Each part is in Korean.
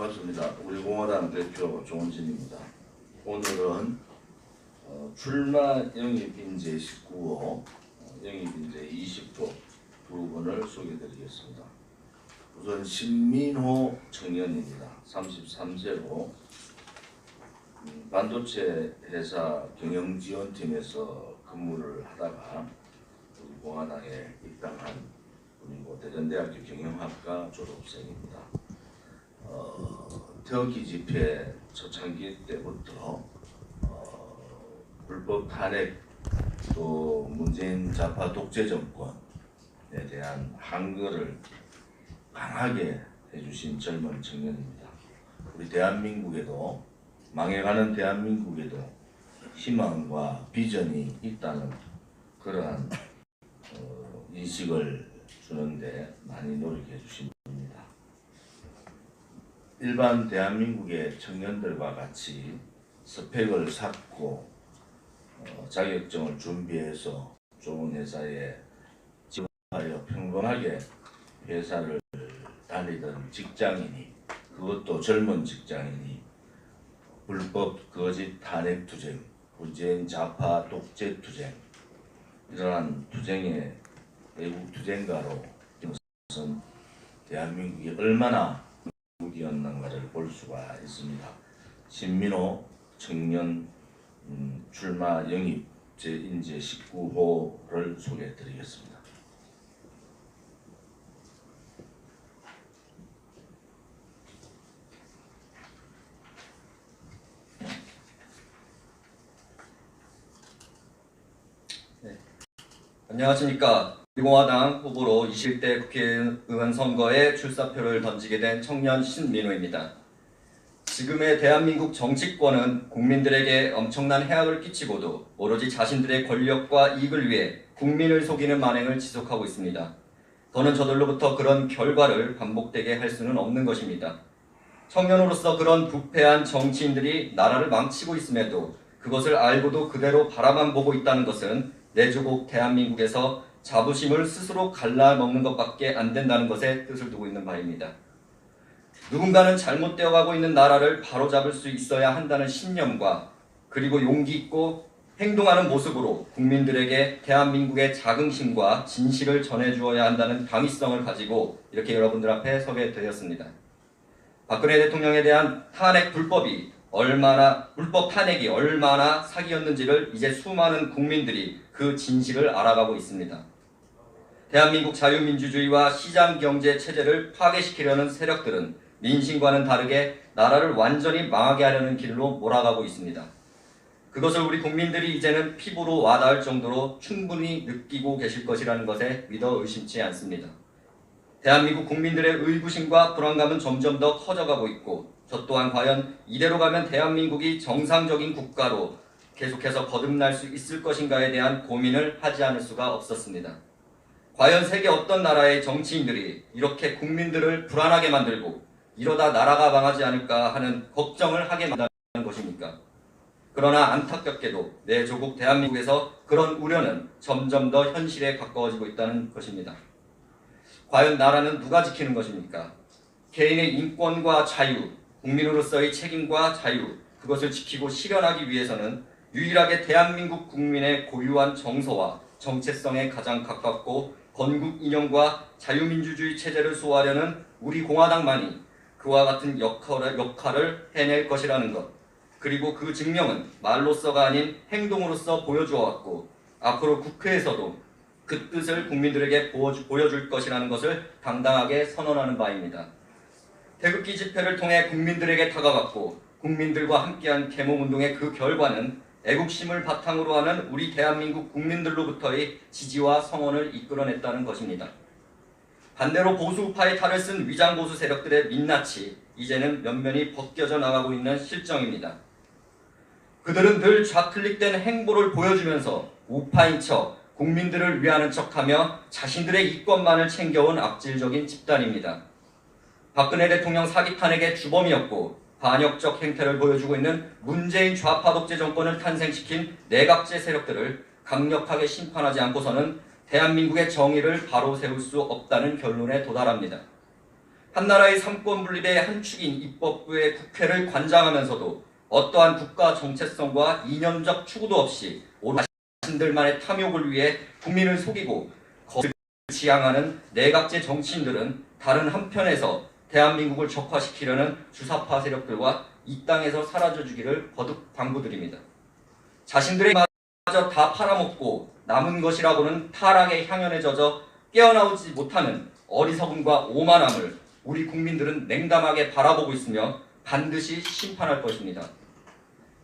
반갑습니다. 우리 공화당 대표 조원진입니다. 오늘은 출마 영입인재 19호, 영입인재 20호 두 분을 소개해드리겠습니다. 우선 신민호 청년입니다. 33세로 반도체 회사 경영지원팀에서 근무를 하다가 우리 공화당에 입당한 분이고 대전대학교 경영학과 졸업생입니다. 태극기 집회 초창기 때부터 불법 탄핵 또 문재인 좌파 독재 정권에 대한 항거를 강하게 해주신 젊은 청년입니다. 우리 대한민국에도 망해가는 대한민국에도 희망과 비전이 있다는 그러한 인식을 주는데 많이 노력해 주신 분입니다. 일반 대한민국의 청년들과 같이 스펙을 쌓고 자격증을 준비해서 좋은 회사에 지원하여 평범하게 회사를 다니던 직장인이, 그것도 젊은 직장인이 불법 거짓 탄핵 투쟁, 문재인 좌파 독재 투쟁, 이러한 투쟁의 외국 투쟁가로 이것은 대한민국이 얼마나 국이었는가를 볼 수가 있습니다. 신민호 청년 출마 영입제 인재 19호를 소개해 드리겠습니다. 네. 안녕하십니까. 공화당 후보로 21대 국회의원 선거에 출사표를 던지게 된 청년 신민호입니다. 지금의 대한민국 정치권은 국민들에게 엄청난 해악을 끼치고도 오로지 자신들의 권력과 이익을 위해 국민을 속이는 만행을 지속하고 있습니다. 더는 저들로부터 그런 결과를 반복되게 할 수는 없는 것입니다. 청년으로서 그런 부패한 정치인들이 나라를 망치고 있음에도 그것을 알고도 그대로 바라만 보고 있다는 것은 내 조국 대한민국에서 자부심을 스스로 갈라먹는 것밖에 안 된다는 것에 뜻을 두고 있는 바입니다. 누군가는 잘못되어 가고 있는 나라를 바로잡을 수 있어야 한다는 신념과 그리고 용기 있고 행동하는 모습으로 국민들에게 대한민국의 자긍심과 진실을 전해주어야 한다는 당위성을 가지고 이렇게 여러분들 앞에 서게 되었습니다. 박근혜 대통령에 대한 불법 탄핵이 얼마나 사기였는지를 이제 수많은 국민들이 그 진실을 알아가고 있습니다. 대한민국 자유민주주의와 시장경제 체제를 파괴시키려는 세력들은 민심과는 다르게 나라를 완전히 망하게 하려는 길로 몰아가고 있습니다. 그것을 우리 국민들이 이제는 피부로 와닿을 정도로 충분히 느끼고 계실 것이라는 것에 믿어 의심치 않습니다. 대한민국 국민들의 의구심과 불안감은 점점 더 커져가고 있고 저 또한 과연 이대로 가면 대한민국이 정상적인 국가로 계속해서 거듭날 수 있을 것인가에 대한 고민을 하지 않을 수가 없었습니다. 과연 세계 어떤 나라의 정치인들이 이렇게 국민들을 불안하게 만들고 이러다 나라가 망하지 않을까 하는 걱정을 하게 만드는 것입니까? 그러나 안타깝게도 내 조국 대한민국에서 그런 우려는 점점 더 현실에 가까워지고 있다는 것입니다. 과연 나라는 누가 지키는 것입니까? 개인의 인권과 자유, 국민으로서의 책임과 자유, 그것을 지키고 실현하기 위해서는 유일하게 대한민국 국민의 고유한 정서와 정체성에 가장 가깝고 건국 이념과 자유민주주의 체제를 수호하려는 우리 공화당만이 그와 같은 역할을 해낼 것이라는 것, 그리고 그 증명은 말로서가 아닌 행동으로서 보여주어왔고 앞으로 국회에서도 그 뜻을 국민들에게 보여줄 것이라는 것을 당당하게 선언하는 바입니다. 태극기 집회를 통해 국민들에게 다가갔고 국민들과 함께한 계몽운동의 그 결과는 애국심을 바탕으로 하는 우리 대한민국 국민들로부터의 지지와 성원을 이끌어냈다는 것입니다. 반대로 보수우파의 탈을 쓴 위장보수 세력들의 민낯이 이제는 면면이 벗겨져 나가고 있는 실정입니다. 그들은 늘 좌클릭된 행보를 보여주면서 우파인 척, 국민들을 위하는 척하며 자신들의 이권만을 챙겨온 악질적인 집단입니다. 박근혜 대통령 사기 탄핵의 주범이었고 반역적 행태를 보여주고 있는 문재인 좌파 독재 정권을 탄생시킨 내각제 세력들을 강력하게 심판하지 않고서는 대한민국의 정의를 바로 세울 수 없다는 결론에 도달합니다. 한나라의 삼권 분립의 한 축인 입법부의 국회를 관장하면서도 어떠한 국가 정체성과 이념적 추구도 없이 오롯이 자신들만의 탐욕을 위해 국민을 속이고 거짓을 지향하는 내각제 정치인들은 다른 한편에서 대한민국을 적화시키려는 주사파 세력들과 이 땅에서 사라져주기를 거듭 당부드립니다. 자신들의 마저 다 팔아먹고 남은 것이라고는 타락의 향연에 젖어 깨어나오지 못하는 어리석음과 오만함을 우리 국민들은 냉담하게 바라보고 있으며 반드시 심판할 것입니다.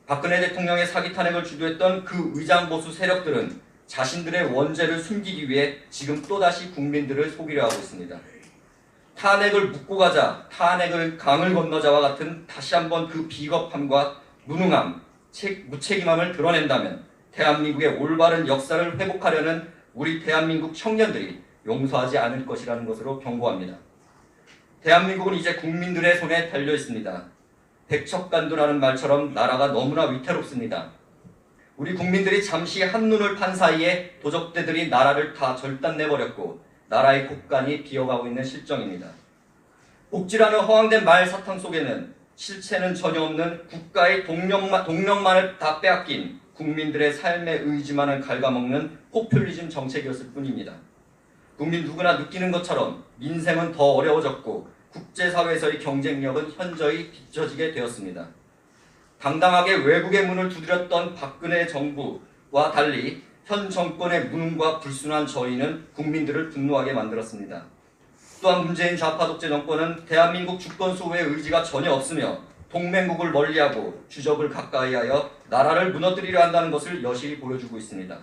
박근혜 대통령의 사기 탄핵을 주도했던 그 의장보수 세력들은 자신들의 원죄를 숨기기 위해 지금 또다시 국민들을 속이려 하고 있습니다. 탄핵을 묻고 가자, 탄핵을 강을 건너자와 같은 다시 한번 그 비겁함과 무능함, 무책임함을 드러낸다면 대한민국의 올바른 역사를 회복하려는 우리 대한민국 청년들이 용서하지 않을 것이라는 것으로 경고합니다. 대한민국은 이제 국민들의 손에 달려 있습니다. 백척간두라는 말처럼 나라가 너무나 위태롭습니다. 우리 국민들이 잠시 한눈을 판 사이에 도적대들이 나라를 다 절단내버렸고 나라의 곳간이 비어가고 있는 실정입니다. 복지라는 허황된 말사탕 속에는 실체는 전혀 없는 국가의 동력만을 다 빼앗긴 국민들의 삶의 의지만을 갉아먹는 포퓰리즘 정책이었을 뿐입니다. 국민 누구나 느끼는 것처럼 민생은 더 어려워졌고 국제사회에서의 경쟁력은 현저히 뒤처지게 되었습니다. 당당하게 외국의 문을 두드렸던 박근혜 정부와 달리 현 정권의 무능과 불순한 저희는 국민들을 분노하게 만들었습니다. 또한 문재인 좌파 독재 정권은 대한민국 주권 수호의 의지가 전혀 없으며 동맹국을 멀리하고 주적을 가까이하여 나라를 무너뜨리려 한다는 것을 여실히 보여주고 있습니다.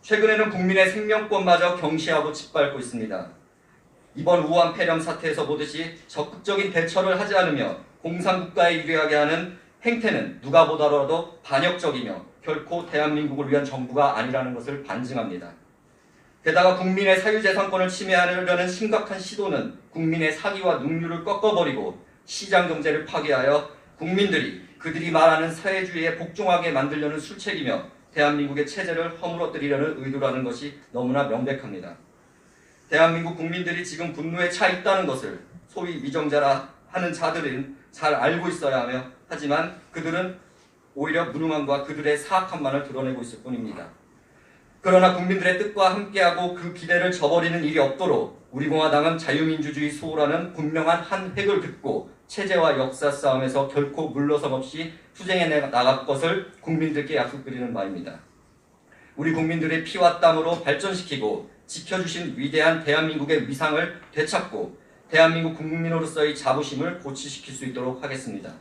최근에는 국민의 생명권마저 경시하고 짓밟고 있습니다. 이번 우한 폐렴 사태에서 보듯이 적극적인 대처를 하지 않으며 공산국가에 유리하게 하는 행태는 누가 보더라도 반역적이며 결코 대한민국을 위한 정부가 아니라는 것을 반증합니다. 게다가 국민의 사유재산권을 침해하려는 심각한 시도는 국민의 사기와 능률을 꺾어버리고 시장경제를 파괴하여 국민들이 그들이 말하는 사회주의에 복종하게 만들려는 술책이며 대한민국의 체제를 허물어뜨리려는 의도라는 것이 너무나 명백합니다. 대한민국 국민들이 지금 분노에 차 있다는 것을 소위 위정자라 하는 자들은 잘 알고 있어야 하며 하지만 그들은 오히려 무능함과 그들의 사악함만을 드러내고 있을 뿐입니다. 그러나 국민들의 뜻과 함께하고 그 기대를 저버리는 일이 없도록 우리 공화당은 자유민주주의 수호라는 분명한 한 획을 긋고 체제와 역사 싸움에서 결코 물러섬 없이 투쟁해 나갈 것을 국민들께 약속드리는 바입니다. 우리 국민들의 피와 땀으로 발전시키고 지켜주신 위대한 대한민국의 위상을 되찾고 대한민국 국민으로서의 자부심을 고취시킬 수 있도록 하겠습니다.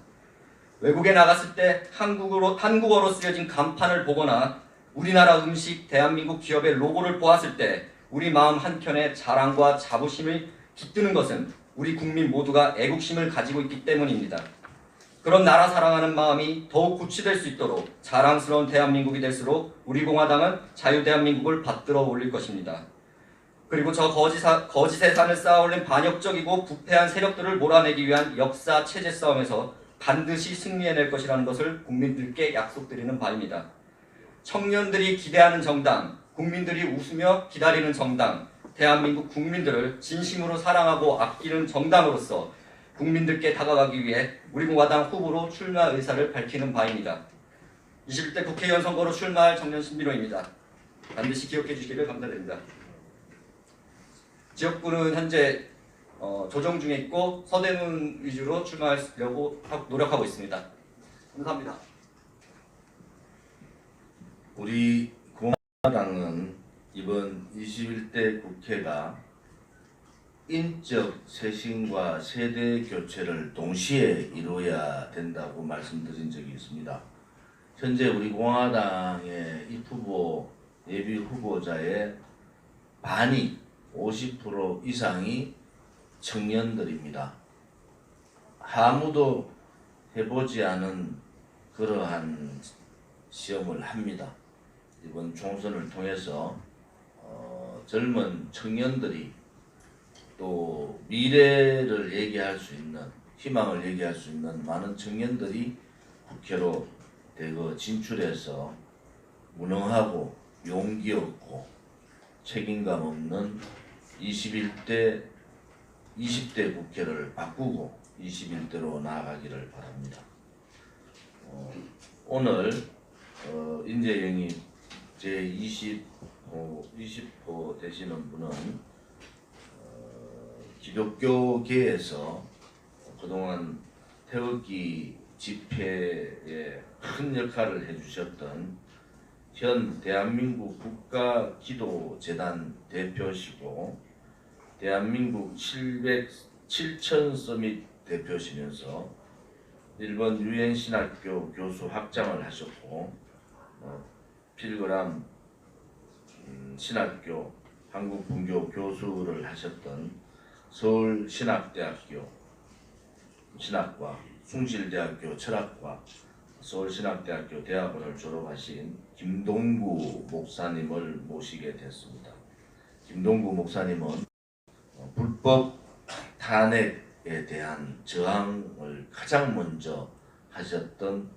외국에 나갔을 때 한국어로 쓰여진 간판을 보거나 우리나라 음식, 대한민국 기업의 로고를 보았을 때 우리 마음 한켠에 자랑과 자부심을 깃드는 것은 우리 국민 모두가 애국심을 가지고 있기 때문입니다. 그런 나라 사랑하는 마음이 더욱 고취될 수 있도록 자랑스러운 대한민국이 될수록 우리 공화당은 자유대한민국을 받들어 올릴 것입니다. 그리고 저 거짓의 산을 쌓아올린 반역적이고 부패한 세력들을 몰아내기 위한 역사 체제 싸움에서 반드시 승리해낼 것이라는 것을 국민들께 약속드리는 바입니다. 청년들이 기대하는 정당, 국민들이 웃으며 기다리는 정당, 대한민국 국민들을 진심으로 사랑하고 아끼는 정당으로서 국민들께 다가가기 위해 우리 공화당 후보로 출마 의사를 밝히는 바입니다. 21대 국회의원 선거로 출마할 청년 신민호입니다. 반드시 기억해 주시기를 감사드립니다. 지역구는 현재 조정 중에 있고 서대문 위주로 출마하려고 노력하고 있습니다. 감사합니다. 우리 공화당은 이번 21대 국회가 인적 쇄신과 세대 교체를 동시에 이루어야 된다고 말씀드린 적이 있습니다. 현재 우리 공화당의 입후보, 예비 후보자의 반이 50% 이상이 청년들입니다. 아무도 해보지 않은 그러한 시험을 합니다. 이번 총선을 통해서 젊은 청년들이 또 미래를 얘기할 수 있는, 희망을 얘기할 수 있는 많은 청년들이 국회로 대거 진출해서 무능하고 용기 없고 책임감 없는 21대 20대 국회를 바꾸고 21대로 나아가기를 바랍니다. 오늘 인재영입 제20호 되시는 분은 기독교계에서 그동안 태극기 집회에 큰 역할을 해주셨던 현 대한민국 국가기도재단 대표시고 대한민국 7천 서밋 대표시면서 일본 유엔 신학교 교수 학장을 하셨고 필그람 신학교 한국 분교 교수를 하셨던 서울 신학대학교 신학과, 숭실대학교 철학과, 서울신학대학교 대학원을 졸업하신 김동구 목사님을 모시게 됐습니다. 김동구 목사님은 불법 탄핵에 대한 저항을 가장 먼저 하셨던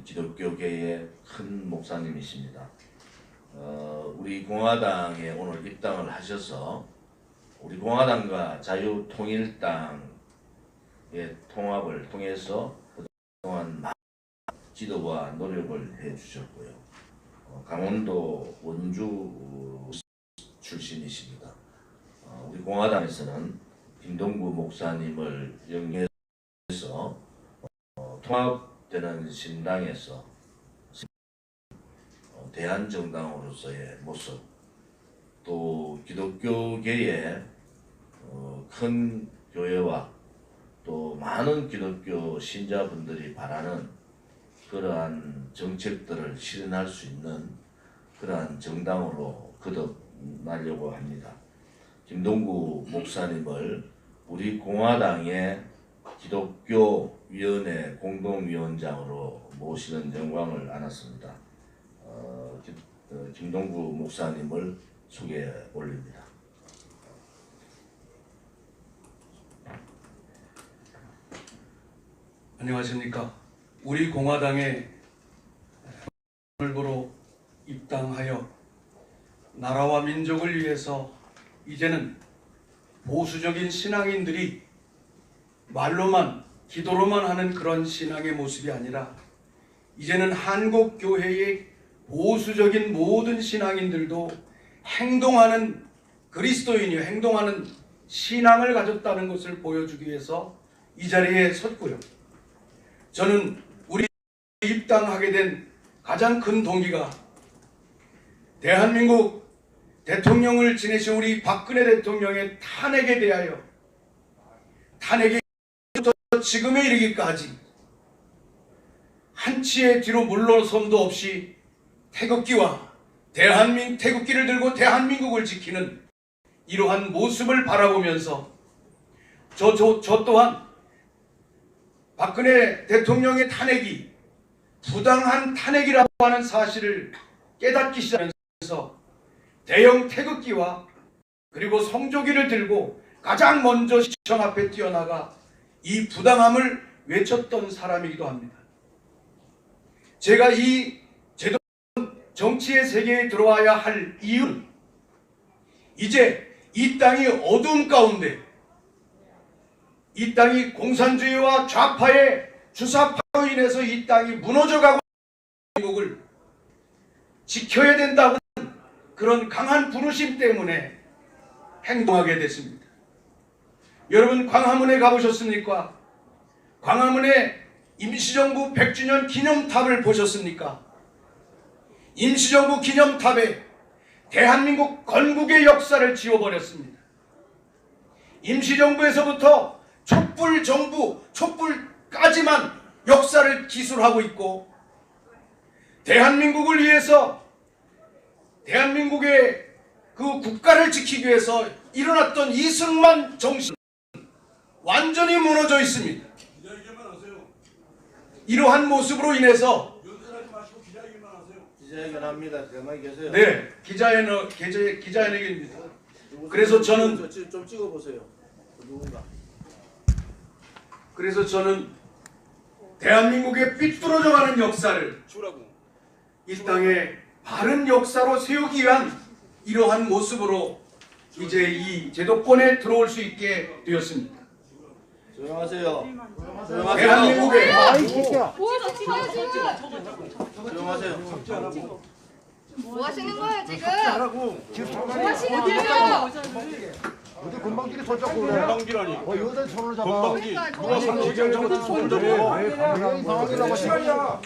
기독교계의 큰 목사님이십니다. 우리 공화당에 오늘 입당을 하셔서 우리 공화당과 자유통일당의 통합을 통해서 그동안 많은 지도와 노력을 해주셨고요. 강원도 원주 출신이십니다. 우리 공화당에서는 김동구 목사님을 영위해서 통합되는 신당에서 대한정당으로서의 모습, 또 기독교계의 큰 교회와 또 많은 기독교 신자분들이 바라는 그러한 정책들을 실현할 수 있는 그러한 정당으로 거듭나려고 합니다. 김동구 목사님을 우리 공화당의 기독교위원회 공동위원장으로 모시는 영광을 안았습니다. 김동구 목사님을 소개해 올립니다. 안녕하십니까. 우리 공화당에 오늘부로 입당하여 나라와 민족을 위해서 이제는 보수적인 신앙인들이 말로만 기도로만 하는 그런 신앙의 모습이 아니라 이제는 한국교회의 보수적인 모든 신앙인들도 행동하는 그리스도인이요 행동하는 신앙을 가졌다는 것을 보여주기 위해서 이 자리에 섰고요. 저는 우리 입당하게 된 가장 큰 동기가 대한민국 대통령을 지내신 우리 박근혜 대통령의 탄핵에 대하여 탄핵에부터 지금에 이르기까지 한치의 뒤로 물러섬도 없이 태극기와 태극기를 들고 대한민국을 지키는 이러한 모습을 바라보면서 저 또한 박근혜 대통령의 탄핵이 부당한 탄핵이라고 하는 사실을 깨닫기 시작하면서 대형 태극기와 그리고 성조기를 들고 가장 먼저 시청 앞에 뛰어나가 이 부당함을 외쳤던 사람이기도 합니다. 제가 이 제도 정치의 세계에 들어와야 할 이유는 이제 이 땅이 어두움 가운데 이 땅이 공산주의와 좌파의 주사파로 인해서 이 땅이 무너져가고 있는 한국을 지켜야 된다는 그런 강한 부르심 때문에 행동하게 됐습니다. 여러분 광화문에 가보셨습니까? 광화문에 임시정부 100주년 기념탑을 보셨습니까? 임시정부 기념탑에 대한민국 건국의 역사를 지워버렸습니다. 임시정부에서부터 촛불정부, 촛불까지만 역사를 기술하고 있고 대한민국을 위해서 대한민국의 그 국가를 지키기 위해서 일어났던 이승만 정신 완전히 무너져 있습니다. 이러한 모습으로 인해서 기자회견합니다. 가만히 계세요. 네, 기자회견입니다. 그래서 저는 좀 찍어보세요. 누군가. 그래서 저는 대한민국의 삐뚤어져가는 역사를 이 땅에 바른 역사로 세우기 위한 이러한 모습으로 이제 이 제도권에 들어올 수 있게 되었습니다. 조용하세요. 대한민국의 조용하세요. 뭐 하시는 거예요 지금? 뭐 하시는 거예요? 어디 건방지게 손잡고 그래. 건방지라니. 여자 손을 잡아. 그러니까 누가 상식을 잡아 손을 잡아. 왜 당황하려고 시간이야.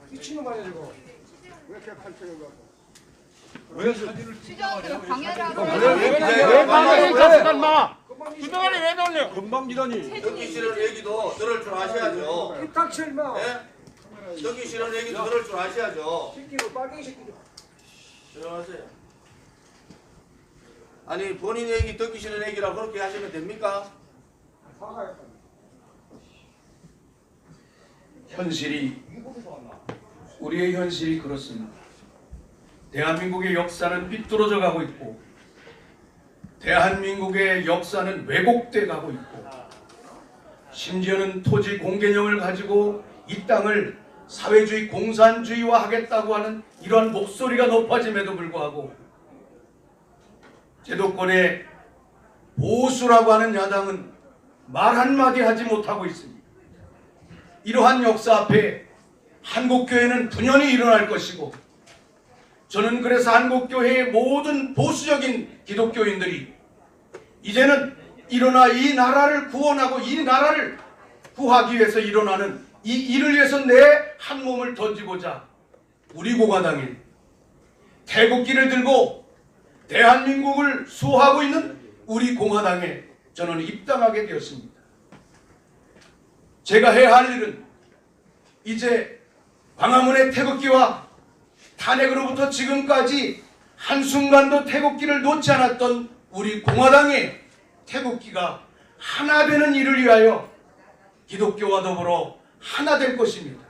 미친놈 아니야 이거. 왜 이렇게 칼퇴를 갖고. 취재원들 방해를 하고 왜 방해를 잡수단 마. 주동안에 왜 돌려? 건방지라니. 듣기 싫은 얘기도 들을 줄 아셔야죠. 탁실 마. 예? 듣기 싫은 얘기도 들을 줄 아셔야죠. 새끼로 빨갱이 새끼들. 조용하세요. 아니 본인 얘기 듣기 싫은 얘기라고 그렇게 하시면 됩니까? 현실이 우리의 현실이 그렇습니다. 대한민국의 역사는 삐뚤어져 가고 있고 대한민국의 역사는 왜곡돼 가고 있고 심지어는 토지 공개념을 가지고 이 땅을 사회주의 공산주의화 하겠다고 하는 이러한 목소리가 높아짐에도 불구하고 제도권의 보수라고 하는 야당은 말 한마디 하지 못하고 있습니다. 이러한 역사 앞에 한국교회는 분연히 일어날 것이고 저는 그래서 한국교회의 모든 보수적인 기독교인들이 이제는 일어나 이 나라를 구원하고 이 나라를 구하기 위해서 일어나는 이 일을 위해서 내 한 몸을 던지고자 우리 공화당인 태극기를 들고 대한민국을 수호하고 있는 우리 공화당에 저는 입당하게 되었습니다. 제가 해야 할 일은 이제 광화문의 태극기와 탄핵으로부터 지금까지 한순간도 태극기를 놓지 않았던 우리 공화당의 태극기가 하나 되는 일을 위하여 기독교와 더불어 하나 될 것입니다.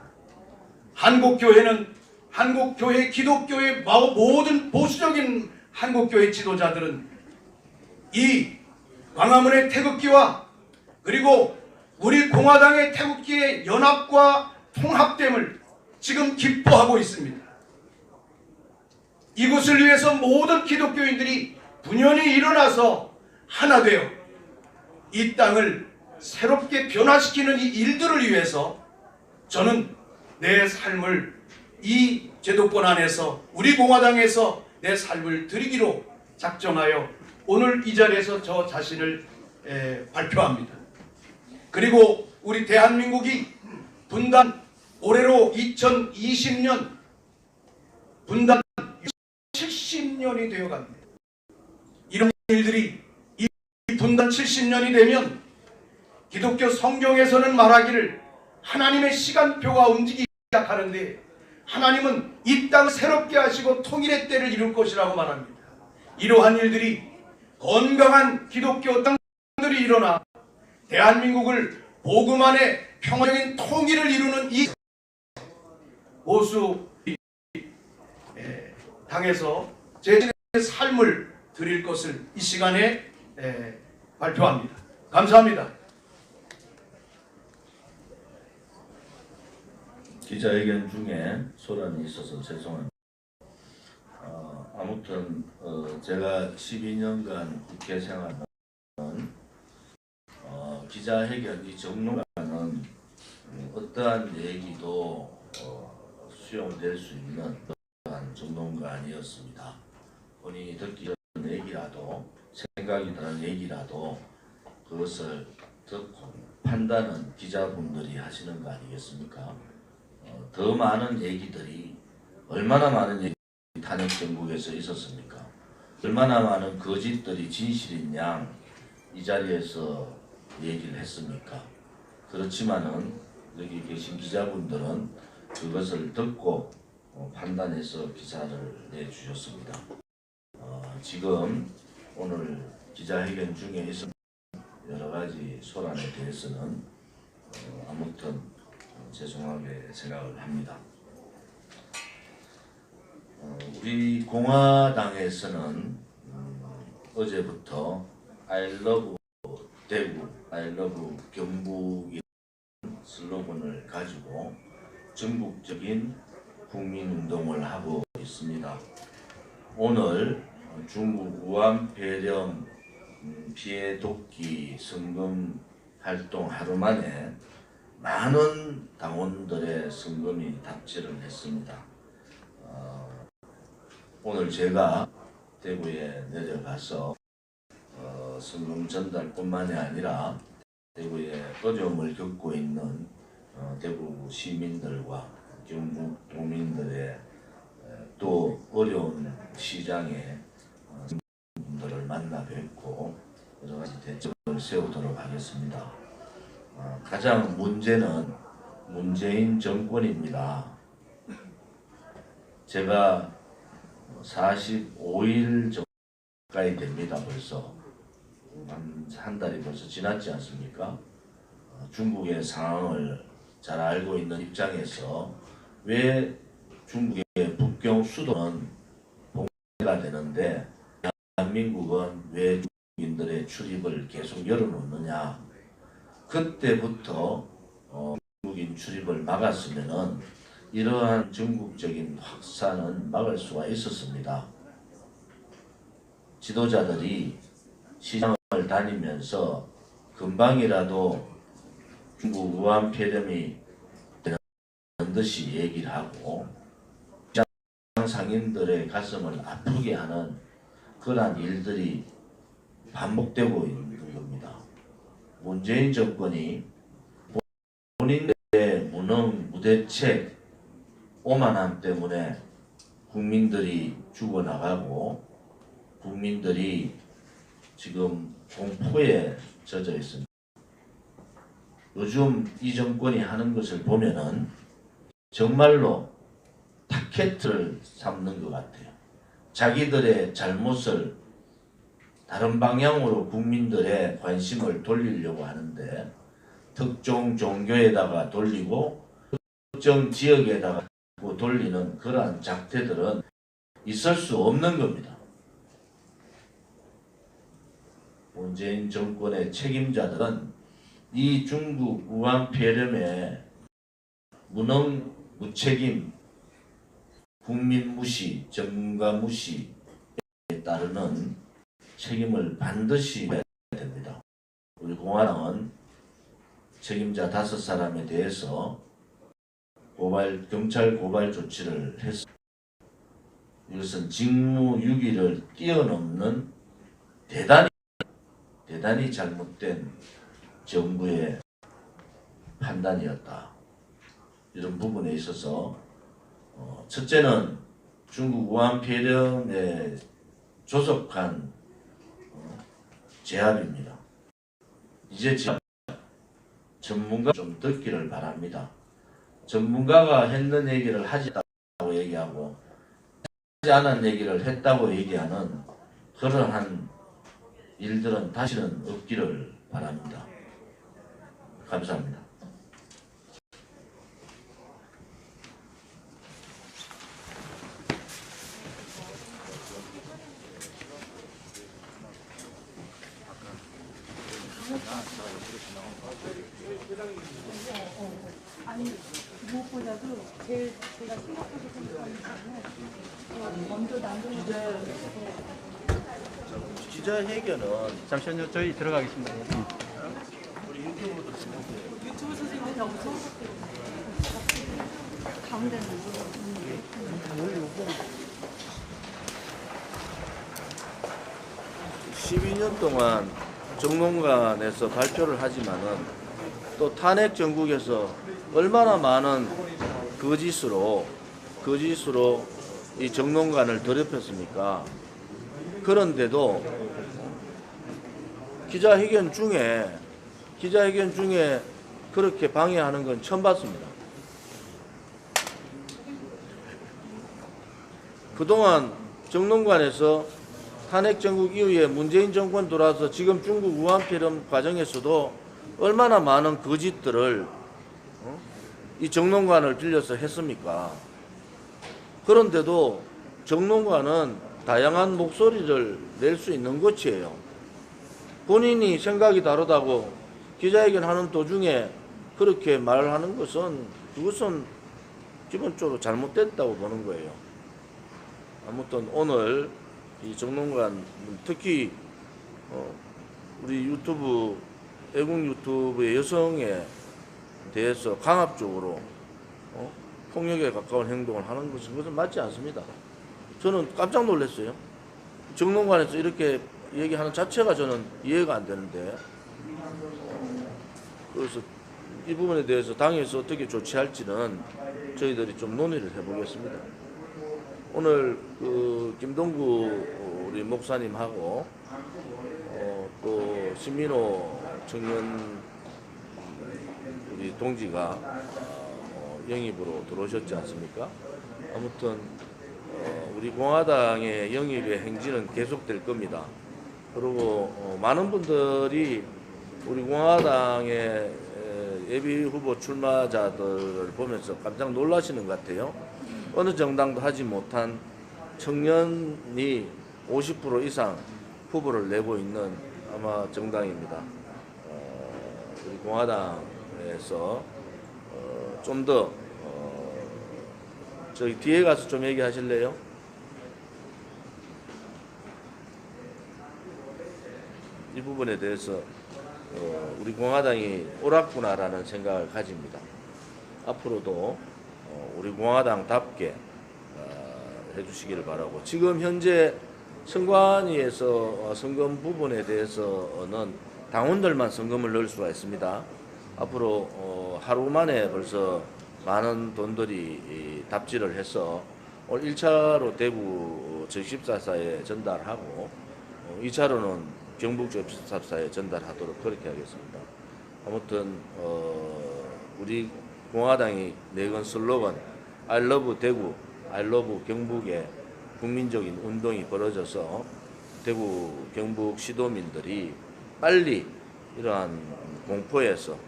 한국교회 기독교의 모든 보수적인 한국교회 지도자들은 이 광화문의 태극기와 그리고 우리 공화당의 태극기의 연합과 통합됨을 지금 기뻐하고 있습니다. 이것을 위해서 모든 기독교인들이 분연히 일어나서 하나 되어 이 땅을 새롭게 변화시키는 이 일들을 위해서 저는 내 삶을 이 제도권 안에서 우리 공화당에서 내 삶을 드리기로 작정하여 오늘 이 자리에서 저 자신을 발표합니다. 그리고 우리 대한민국이 분단 올해로 2020년 분단 70년이 되어갑니다. 이런 일들이 이 분단 70년이 되면 기독교 성경에서는 말하기를 하나님의 시간표가 움직이기 시작하는데 하나님은 이 땅 새롭게 하시고 통일의 때를 이룰 것이라고 말합니다. 이러한 일들이 건강한 기독교 땅들이 일어나 대한민국을 복음 안에 평화적인 통일을 이루는 이 보수 당에서 제 삶을 드릴 것을 이 시간에 발표합니다. 감사합니다. 기자회견 중에 소란이 있어서 죄송합니다. 아무튼 제가 12년간 국회 생활은 기자회견이 정로가는 어떠한 얘기도 수용될 수 있는 그러한 정도가 아니었습니다. 본인이 듣기 전에 얘기라도 생각이 드는 얘기라도 그것을 듣고 판단은 기자분들이 하시는 거 아니겠습니까? 더 많은 얘기들이 얼마나 많은 얘기 탄핵 정국에서 있었습니까? 얼마나 많은 거짓들이 진실인 양 이 자리에서 얘기를 했습니까? 그렇지만은 여기 계신 기자분들은 그것을 듣고 판단해서 기사를 내주셨습니다. 지금 오늘 기자회견 중에 있은 여러 가지 소란에 대해서는 아무튼 죄송하게 생각을 합니다. 우리 공화당에서는 어제부터 I love 대구, I love 경북이라는 슬로건을 가지고 전국적인 국민운동을 하고 있습니다. 오늘 중국 우한 폐렴 피해 돕기 성금 활동 하루 만에 많은 당원들의 성금이 답지를 했습니다. 오늘 제가 대구에 내려가서 성금 전달뿐만이 아니라 대구에 어려움을 겪고 있는 대구 시민들과 경북 도민들의 또 어려운 시장에 분들을 만나 뵙고 여러 가지 대책을 세우도록 하겠습니다. 가장 문제는 문재인 정권입니다. 제가 45일 가까이 됩니다. 벌써 한 달이 벌써 지났지 않습니까? 중국의 상황을 잘 알고 있는 입장에서 왜 중국의 북경 수도는 봉쇄가 되는데 대한민국은 왜 중국인들의 출입을 계속 열어놓느냐. 그때부터 중국인 출입을 막았으면은 이러한 전국적인 확산은 막을 수가 있었습니다. 지도자들이 시장을 다니면서 금방이라도 중국 우한 폐렴이 되는 듯이 얘기를 하고 시장 상인들의 가슴을 아프게 하는 그러한 일들이 반복되고 있는 겁니다. 문재인 정권이 본인들의 무능, 무대책, 오만함 때문에 국민들이 죽어나가고 국민들이 지금 공포에 젖어 있습니다. 요즘 이 정권이 하는 것을 보면은 정말로 타켓을 삼는 것 같아요. 자기들의 잘못을 다른 방향으로 국민들의 관심을 돌리려고 하는데 특정 종교에다가 돌리고 특정 지역에다가 돌리는 그러한 작태들은 있을 수 없는 겁니다. 문재인 정권의 책임자들은 이 중국 우한 폐렴의 무능, 무책임, 국민 무시, 전문가 무시에 따르는 책임을 반드시 져야 됩니다. 우리 공화당은 책임자 5사람에 대해서 경찰 고발 조치를 했습니다. 이것은 직무유기를 뛰어넘는 대단히 잘못된 정부의 판단이었다. 이런 부분에 있어서 첫째는 중국 우한 폐렴에 조속한 제압입니다. 이제 전문가 좀 듣기를 바랍니다. 전문가가 했는 얘기를 하지 않았다고 얘기하고 하지 않은 얘기를 했다고 얘기하는 그러한 일들은 다시는 없기를 바랍니다. 감사합니다. 아니 무엇보다도 제일 제가 심각하게 생각하는 거는 먼저 남들 기자회견은 잠시만요. 저희 들어가겠습니다. 유튜브 선생님이 여기서 가운데는 12년 동안 정론관에서 발표를 하지만은 또 탄핵 정국에서 얼마나 많은 거짓으로 이 정론관을 더럽혔습니까? 그런데도 기자회견 중에 그렇게 방해하는 건 처음 봤습니다. 그동안 정론관에서 탄핵 정국 이후에 문재인 정권 들어와서 지금 중국 우한 폐렴 과정에서도 얼마나 많은 거짓들을 이 정론관을 빌려서 했습니까? 그런데도 정론관은 다양한 목소리를 낼 수 있는 곳이에요. 본인이 생각이 다르다고 기자회견 하는 도중에 그렇게 말하는 것은 그것은 기본적으로 잘못됐다고 보는 거예요. 아무튼 오늘 이 정론관 특히 우리 유튜브 애국 유튜브의 여성에 대해서 강압적으로 폭력에 가까운 행동을 하는 것은 그것은 맞지 않습니다. 저는 깜짝 놀랐어요. 정론관에서 이렇게 얘기하는 자체가 저는 이해가 안 되는데 그래서 이 부분에 대해서 당에서 어떻게 조치할지는 저희들이 좀 논의를 해보겠습니다. 오늘 그 김동구 우리 목사님하고 또 신민호 청년 우리 동지가 영입으로 들어오셨지 않습니까? 아무튼 우리 공화당의 영입의 행진은 계속될 겁니다. 그리고 많은 분들이 우리 공화당의 예비 후보 출마자들을 보면서 깜짝 놀라시는 것 같아요. 어느 정당도 하지 못한 청년이 50% 이상 후보를 내고 있는 아마 정당입니다. 우리 공화당에서 좀 더 저기 뒤에 가서 좀 얘기하실래요? 이 부분에 대해서 우리 공화당이 옳았구나라는 생각을 가집니다. 앞으로도 우리 공화당답게 해주시기를 바라고, 지금 현재 선관위에서 선거 부분에 대해서는 당원들만 선거를 넣을 수가 있습니다. 앞으로 하루 만에 벌써 많은 돈들이 답지를 해서 올 1차로 대구 저14사에 전달하고 2차로는 경북 저14사에 전달하도록 그렇게 하겠습니다. 아무튼 우리 공화당이 내건 슬로건 I love 대구, I love 경북의 국민적인 운동이 벌어져서 대구 경북 시도민들이 빨리 이러한 공포에서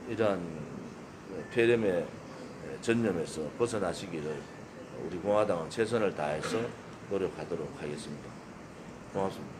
이러한 폐렴의 전념에서 벗어나시기를 우리 공화당은 최선을 다해서 노력하도록 하겠습니다. 고맙습니다.